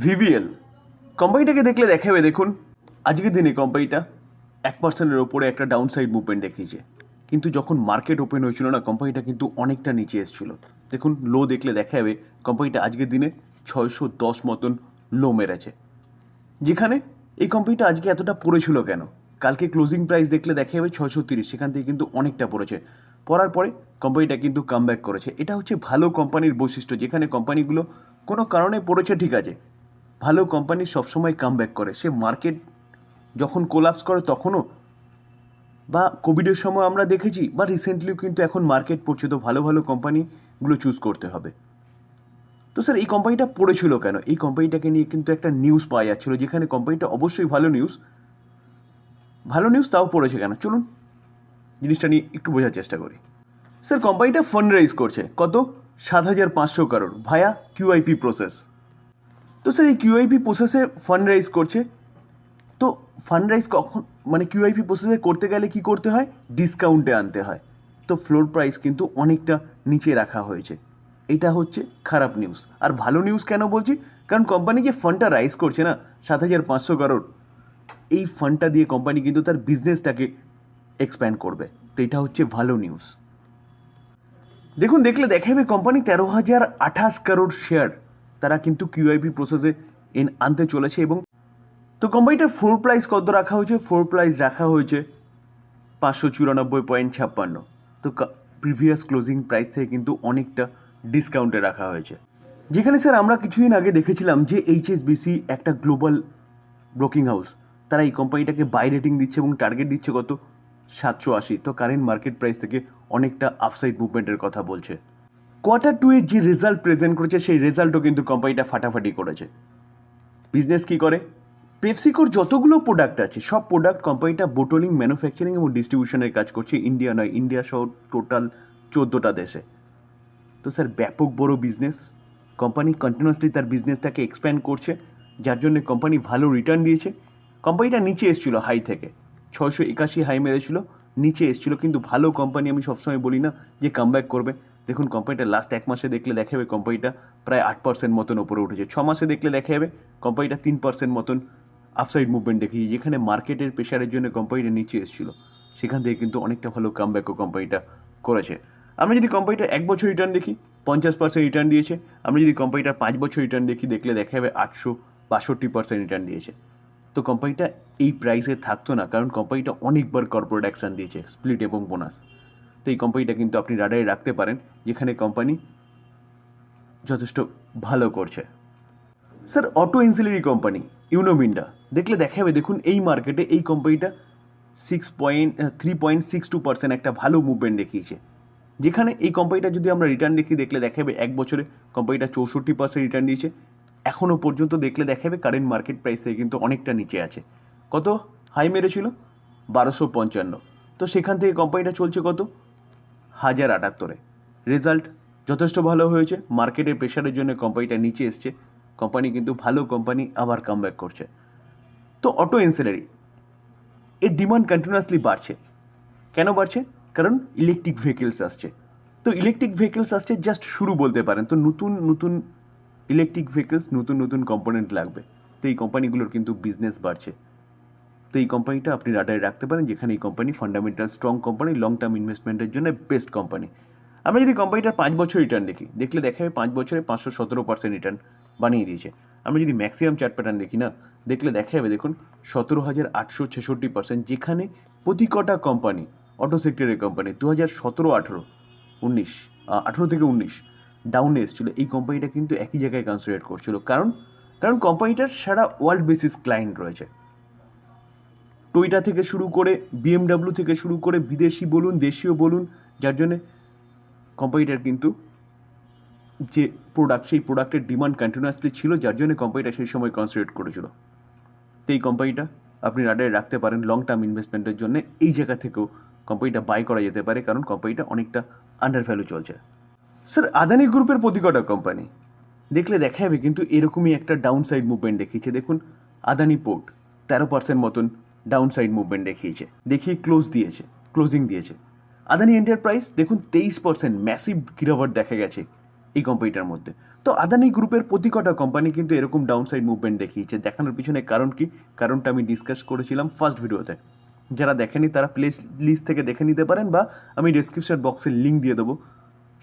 ভিভিএল কোম্পানিটাকে দেখলে দেখাবে দেখুন আজকের দিনে কোম্পানিটা 1% ওপরে একটা ডাউন সাইড মুভমেন্ট দেখিয়েছে, কিন্তু যখন মার্কেট ওপেন হয়েছিল না কোম্পানিটা কিন্তু অনেকটা নিচে এসেছিল। দেখুন লো দেখলে দেখা যাবে কোম্পানিটা আজকের দিনে 610 মতন লো মেরেছে, যেখানে এই কোম্পানিটা আজকে এতটা পড়েছিল কেন? কালকে ক্লোজিং প্রাইস দেখলে দেখা যাবে 630, সেখান থেকে কিন্তু অনেকটা পড়েছে। পড়ার পরে কোম্পানিটা কিন্তু কামব্যাক করেছে। এটা হচ্ছে ভালো কোম্পানির বৈশিষ্ট্য, যেখানে কোম্পানিগুলো কোনো কারণে পড়েছে ঠিক আছে, ভালো কোম্পানি সবসময় কামব্যাক করে। সে মার্কেট যখন কোলাপস করে তখনও, বা কোভিডের সময় আমরা দেখেছি, বা রিসেন্টলিও কিন্তু এখন মার্কেট পড়ছে। তো ভালো ভালো কোম্পানিগুলো চুজ করতে হবে। তো স্যার এই কোম্পানিটা পড়েছিল কেন? এই কোম্পানিটাকে নিয়ে কিন্তু একটা নিউজ পাওয়া যাচ্ছিল, যেখানে কোম্পানিটা অবশ্যই ভালো নিউজ তাও পড়েছে কেন, চলুন জিনিসটা নিয়ে একটু বোঝার চেষ্টা করি। স্যার কোম্পানিটা ফান্ড রাইজ করছে কত? 7,500 কারোর ভায়া কিউআইপি প্রসেস। তো স্যার এই কিউআইপি প্রসেসে ফান্ড রাইজ করছে। তো ফান্ড রাইজ কখন, মানে কিউআইপি প্রসেসে করতে গেলে কি করতে হয়? ডিসকাউন্টে আনতে হয়। তো ফ্লোর প্রাইস কিন্তু অনেকটা নিচে রাখা হয়েছে। এটা হচ্ছে খারাপ নিউজ। আর ভালো নিউজ কেন বলছি? কারণ কোম্পানি যে ফান্ডটা রাইজ করছে না 7,500 কারোর, এই ফান্ডটা দিয়ে কোম্পানি কিন্তু তার বিজনেসটাকে এক্সপ্যান্ড করবে। তো এটা হচ্ছে ভালো নিউজ। দেখুন দেখলে দেখা যাবে কোম্পানি 13,028 কারোর শেয়ার তারা কিন্তু কিউআইপি প্রসেসে আনতে চলেছে। এবং তো কোম্পানিটার ফ্লোর প্রাইস কত রাখা হয়েছে? ফ্লোর প্রাইস রাখা হয়েছে 594.56। তো প্রিভিয়াস ক্লোজিং প্রাইস থেকে কিন্তু অনেকটা ডিসকাউন্টে রাখা হয়েছে। যেখানে স্যার আমরা কিছুদিন আগে দেখেছিলাম যে এইচএসবিসি একটা গ্লোবাল ব্রোকিং হাউস, তারা এই কোম্পানিটাকে বাই রেটিং দিচ্ছে এবং টার্গেট দিচ্ছে কত? 780। তো কারেন্ট মার্কেট প্রাইস থেকে অনেকটা আপসাইড মুভমেন্টের কথা বলছে। Q2 এর যে রেজাল্ট প্রেজেন্ট করেছে সেই রেজাল্টও কিন্তু কোম্পানিটা ফাটাফাটি করেছে। বিজনেস কি করে? পেপসিকোর যতগুলো প্রোডাক্ট আছে সব প্রোডাক্ট কোম্পানিটা বোটলিং, ম্যানুফ্যাকচারিং এবং ডিস্ট্রিবিউশনের কাজ করছে ইন্ডিয়া নয়, ইন্ডিয়া সহ টোটাল 14টা দেশে। তো স্যার ব্যাপক বড় বিজনেস। কোম্পানি কন্টিনিউয়াসলি তার বিজনেসটাকে এক্সপ্যান্ড করছে, যার জন্য কোম্পানি ভালো রিটার্ন দিয়েছে। কোম্পানিটা নিচে এসেছিলো হাই থেকে, 681 হাই মেরেছিল, নিচে এসেছিলো, কিন্তু ভালো কোম্পানি আমি সবসময় বলি না যে কামব্যাক করবে। দেখুন কোম্পানিটা লাস্ট 1 মাসে দেখলে দেখা যাবে কোম্পানিটা প্রায় 8% মতন ওপরে উঠেছে। 6 মাসে দেখলে দেখা যাবে কোম্পানিটা 3% মতন আপসাইড মুভমেন্ট দেখিয়েছে, যেখানে মার্কেটের প্রেশারের জন্য কোম্পানিটা নিচে এসেছিলো, সেখান থেকে কিন্তু অনেকটা ভালো কামব্যাকও কোম্পানিটা করেছে। আমরা যদি কোম্পানিটার 1 বছর রিটার্ন দেখি 50% রিটার্ন দিয়েছে। আমরা যদি কোম্পানিটার 5 বছর রিটার্ন দেখি দেখলে দেখা যাবে 862% রিটার্ন দিয়েছে। তো কোম্পানিটা এই প্রাইসে থাকতো না, কারণ কোম্পানিটা অনেকবার কর্পোরেট অ্যাকশন দিয়েছে, স্প্লিট এবং বোনাস। তো এই কোম্পানিটা কিন্তু আপনি রাডারে রাখতে পারেন, যেখানে কোম্পানি যথেষ্ট ভালো করছে। স্যার অটো এনসিলারি কোম্পানি ইউনোমিন্ডা দেখলে দেখা যাবে দেখুন এই মার্কেটে এই কোম্পানিটা 3.62% একটা ভালো মুভমেন্ট দেখিয়েছে। যেখানে এই কোম্পানিটা যদি আমরা রিটার্ন দেখি দেখলে দেখা যাবে 1 বছরে কোম্পানিটা 64% রিটার্ন দিয়েছে। এখনও পর্যন্ত দেখলে দেখা যাবে কারেন্ট মার্কেট প্রাইস থেকে কিন্তু অনেকটা নিচে আছে। কত হাই মেরেছিল? 1255। তো সেখান থেকে কোম্পানিটা চলছে কত? 1078-এ। রেজাল্ট যথেষ্ট ভালো হয়েছে। মার্কেটের প্রেশারের জন্য কোম্পানিটা নিচে এসছে। কোম্পানি কিন্তু ভালো কোম্পানি, আবার কামব্যাক করছে। তো অটো এনসিলারি এর ডিমান্ড কন্টিনিউয়াসলি বাড়ছে। কেন বাড়ছে? কারণ ইলেকট্রিক ভেহিকেলস আসছে। তো ইলেকট্রিক ভেহিকেলস আসছে জাস্ট শুরু বলতে পারেন। তো নতুন ইলেকট্রিক ভেহিকেলস, নতুন কম্পোনেন্ট লাগবে। তো এই কোম্পানিগুলোর কিন্তু বিজনেস বাড়ছে। তো এই কোম্পানিটা আপনি রাডারে রাখতে পারেন, যেখানে এই company fundamental strong company, long term ইনভেস্টমেন্টের জন্য বেস্ট কোম্পানি। আমরা যদি কোম্পানিটার 5 বছর রিটার্ন দেখি দেখলে দেখা যাবে 5 বছরে 517% রিটার্ন বানিয়ে দিয়েছে। আমরা যদি ম্যাক্সিমাম চার্ট প্যাটার্ন দেখি না দেখলে দেখা যাবে দেখুন 17,866%, যেখানে প্রতি কটা কোম্পানি অটো সেক্টরের কোম্পানি 2017, 18 থেকে 19 ডাউনে এসেছিলো, এই কোম্পানিটা কিন্তু একই জায়গায় কনসিডার করছিল। কারণ কোম্পানিটার সারা ওয়ার্ল্ড বেসিস ক্লায়েন্ট রয়েছে। টয়োটা থেকে শুরু করে BMW থেকে শুরু করে বিদেশি বলুন দেশীয় বলুন, যার জন্যে কোম্পানিটার কিন্তু যে প্রোডাক্ট সেই প্রোডাক্টের ডিমান্ড কন্টিনিউয়াসলি ছিল, যার জন্য কোম্পানিটা সেই সময় কনসিডার করেছিল। তো এই কোম্পানিটা আপনি রাডারে রাখতে পারেন লং টার্ম ইনভেস্টমেন্টের জন্য। এই জায়গা থেকেও কোম্পানিটা বাই করা যেতে পারে, কারণ কোম্পানিটা অনেকটা আন্ডার ভ্যালু চলছে। স্যার আদানি গ্রুপের প্রতি কটা কোম্পানি দেখলে দেখা যাবে কিন্তু এরকমই একটা ডাউন সাইড মুভমেন্ট দেখিয়েছে। দেখুন আদানি পোর্ট 13% মতন ডাউন সাইড মুভমেন্ট দেখিয়ে ক্লোজিং দিয়েছে। আদানি এন্টারপ্রাইজ দেখুন 23% ম্যাসিভ গিরাভার দেখা গেছে এই কোম্পানিটার মধ্যে। তো আদানি গ্রুপের প্রতি কটা কোম্পানি কিন্তু এরকম ডাউনসাইড মুভমেন্ট দেখিয়েছে। দেখানোর পিছনে কারণ কি? কারণটা আমি ডিসকাস করেছিলাম ফার্স্ট ভিডিওতে। যারা দেখেনি তারা প্লে লিস্ট থেকে দেখে নিতে পারেন, বা আমি ডেসক্রিপশন বক্সে লিঙ্ক দিয়ে দেবো,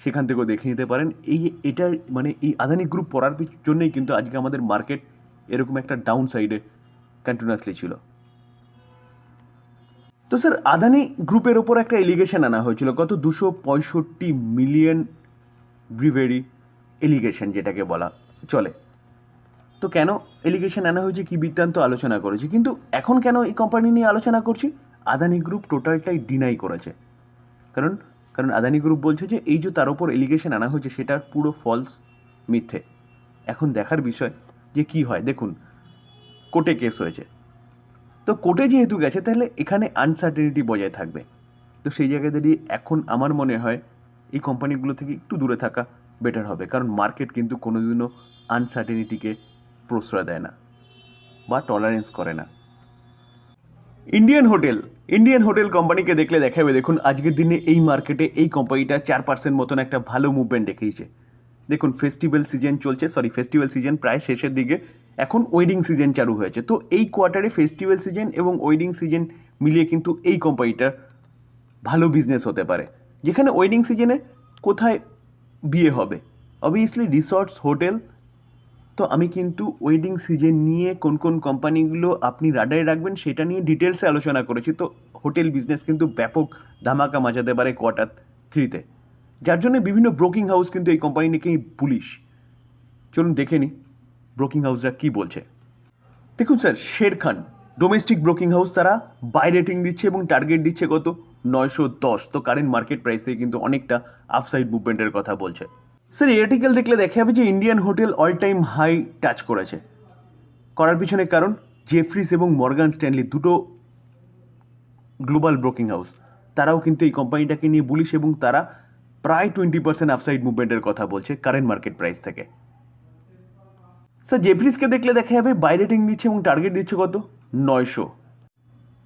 সেখান থেকেও দেখে নিতে পারেন। এটার মানে এই আদানি গ্রুপ পড়ার জন্যই কিন্তু আজকে আমাদের মার্কেট এরকম একটা ডাউন সাইডে কন্টিনিউয়াসলি ছিল। তো স্যার, আদানি গ্রুপের ওপর একটা এলিগেশন আনা হয়েছিল, কত 265 মিলিয়ন ব্রিভেরি এলিগেশন যেটাকে বলা চলে। তো কেন এলিগেশন আনা হয়েছে, কি বৃত্তান্ত আলোচনা করেছি, কিন্তু এখন কেন এই কোম্পানি নিয়ে আলোচনা করছি? আদানি গ্রুপ টোটালটাই ডিনাই করেছে। কারণ কারণ আদানি গ্রুপ বলছে যে এই যে তার ওপর এলিগেশন আনা হয়েছে সেটা পুরো ফলস, মিথ্যে। এখন দেখার বিষয় যে কি হয়। দেখুন, কোর্টে কেস হয়েছে, তো কোর্টে যেহেতু গেছে তাহলে এখানে আনসার্টেনিটি বজায় থাকবে। তো সেই জায়গায় দাঁড়িয়ে এখন আমার মনে হয় এই কোম্পানিগুলো থেকে একটু দূরে থাকা বেটার হবে, কারণ মার্কেট কিন্তু কোনোদিনও আনসার্টেনিটিকে প্রশ্রয় দেয় না বা টলারেন্স করে না। ইন্ডিয়ান হোটেল কোম্পানিকে দেখলে দেখাবে, দেখুন আজকের দিনে এই মার্কেটে এই কোম্পানিটা 4% মতন একটা ভালো মুভমেন্ট দেখিয়েছে। দেখুন, ফেস্টিভ্যাল সিজন প্রায় শেষের দিকে, এখন ওয়েডিং সিজন চালু হয়েছে। তো এই কোয়ার্টারে ফেস্টিভ্যাল সিজন এবং ওয়েডিং সিজন মিলিয়ে কিন্তু এই কোম্পানিটার ভালো বিজনেস হতে পারে। যেখানে ওয়েডিং সিজনে কোথায় বিয়ে হবে, অবভিয়াসলি রিসর্টস, হোটেল। তো আমি কিন্তু ওয়েডিং সিজন নিয়ে কোন কোন কোম্পানিগুলো আপনি রাডারে রাখবেন সেটা নিয়ে ডিটেলসে আলোচনা করেছি। তো হোটেল বিজনেস কিন্তু ব্যাপক ধামাকা মাচাতে পারে কোয়ার্টার 3-তে, যার জন্য বিভিন্ন ব্রোকিং হাউস কিন্তু এই কোম্পানি নিয়ে বুলিশ। চলুন দেখে নিই ব্রোকিং হাউসরা কী বলছে। দেখুন sir, Sher Khan domestic broking house, তারা বাই রেটিং দিচ্ছে এবং টার্গেট দিচ্ছে কত 910। তো কারেন্ট মার্কেট প্রাইস থেকে কিন্তু অনেকটা আফসাইড মুভমেন্টের কথা বলছে। স্যার, এই আর্টিকেল দেখলে দেখা যাবে যে Indian hotel all time high touch করেছে। করার পিছনে কারণ জেফ্রিস এবং মর্গান স্ট্যানলি, দুটো গ্লোবাল ব্রোকিং হাউস, তারাও কিন্তু এই কোম্পানিটাকে নিয়ে বুলিশ এবং তারা প্রায় 20% আফসাইড মুভমেন্টের কথা বলছে কারেন্ট মার্কেট প্রাইস থেকে। স্যার, জেফ্রিসকে দেখলে দেখা যাবে বাই রেটিং দিচ্ছে এবং টার্গেট দিচ্ছে কত 900।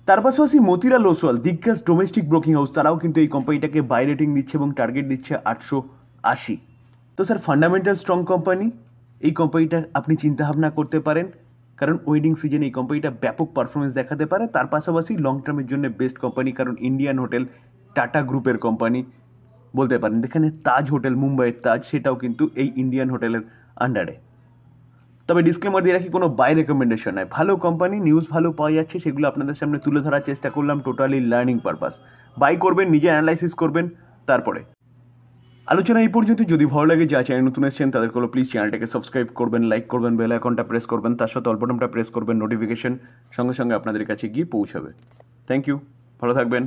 তার পাশাপাশি মতিলাল ওসওয়াল, দিগ্গজ ডোমেস্টিক ব্রোকিং হাউস, তারাও কিন্তু এই কোম্পানিটাকে বাই রেটিং দিচ্ছে এবং টার্গেট দিচ্ছে 880। তো স্যার, ফান্ডামেন্টাল স্ট্রং কোম্পানি, এই কোম্পানিটার আপনি চিন্তাভাবনা করতে পারেন, কারণ ওয়েডিং সিজনে এই কোম্পানিটা ব্যাপক পারফরমেন্স দেখাতে পারে। তার পাশাপাশি লং টার্মের জন্য বেস্ট কোম্পানি, কারণ ইন্ডিয়ান হোটেল টাটা গ্রুপের কোম্পানি বলতে পারেন। এখানে তাজ হোটেল, মুম্বাইয়ের তাজ, সেটাও কিন্তু এই ইন্ডিয়ান হোটেলের আন্ডারে। তবে ডিসক্লেমার দিয়ে রাখি, কোনো বাই রেকমেন্ডেশন নয়। ভালো কোম্পানি, নিউজ ভালো পাওয়া যাচ্ছে, সেগুলো আপনাদের সামনে তুলে ধরার চেষ্টা করলাম, টোটালি লার্নিং পারপাস। বাই করবেন, নিজে অ্যানালাইসিস করবেন, তারপরে আলোচনা এই পর্যন্ত। যদি ভালো লাগে, যা চ্যানেল নতুন এসেছেন তাদের কোনো প্লিজ চ্যানেলটাকে সাবস্ক্রাইব করবেন, লাইক করবেন, বেল আইকনটা প্রেস করবেন, তার সাথে অল বাটনটা প্রেস করবেন, নোটিফিকেশন সঙ্গে সঙ্গে আপনাদের কাছে গিয়ে পৌঁছাবে। থ্যাংক ইউ, ভালো থাকবেন।